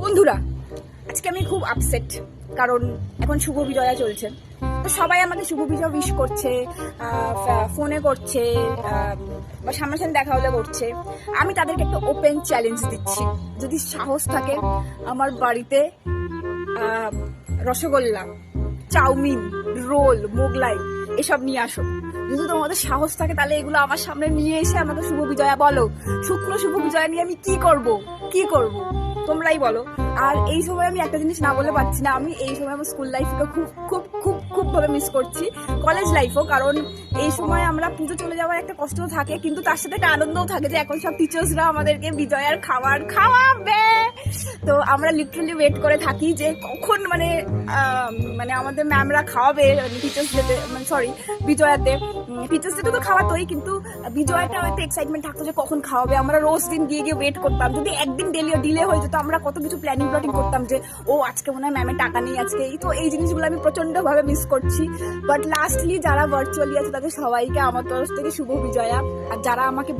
বন্ধুরা, আজকে আমি খুব আপসেট, কারণ এখন শুভ বিজয়া চলছে। তো সবাই আমাকে শুভ বিজয়া উইশ করছে, ফোনে করছে, বা সামনাসামনি দেখা হলে করছে। আমি তাদেরকে একটা ওপেন চ্যালেঞ্জ দিচ্ছি, যদি সাহস থাকে আমার বাড়িতে রসগোল্লা, চাউমিন, রোল, মোগলাই এসব নিয়ে আসো। যদি তোমাদের সাহস থাকে তাহলে এগুলো আমার সামনে নিয়ে এসে আমাকে শুভ বিজয়া বলো। শুক্র শুভ বিজয়া নিয়ে আমি কি করব তোমরাই বলো। আর এই সময় আমি একটা জিনিস না বলে পারছি না, আমি এই সময় আমার স্কুল লাইফকে খুব খুব খুব খুব ভাবে মিস করছি, কলেজ লাইফও। কারণ এই সময় আমরা পুজো চলে যাওয়ার একটা কষ্ট থাকে, কিন্তু তার সাথে একটা আনন্দও থাকে যে এখন সব টিচার্সরা আমাদেরকে বিজয়ার খাবার খাওয়াবে। তো আমরা লিটারালি ওয়েট করে থাকি যে কখন মানে আমাদের ম্যামরা খাওয়াবে টিচার্স ডেতে, সরি বিজয়াতে। টিচার্স ডেতে তো খাওয়াতোই, কিন্তু বিজয়াটাও একটা এক্সাইটমেন্ট থাকতো যে কখন খাওয়াবে। আমরা রোজ দিন গিয়ে ওয়েট করতাম। যদি একদিন ডিলে হয়ে যেত আমরা কত কিছু প্ল্যানিং করতাম যে ও আজকে মনে হয় ম্যামের টাকা নেই আজকে। তো এই জিনিসগুলো আমি প্রচন্ড ভাবে মিস করছি। বাট লাস্টলি যারা ভার্চুয়ালি আছে তাদের সবাইকে আমার তরফ থেকে শুভ বিজয়া। আর যারা আমাকে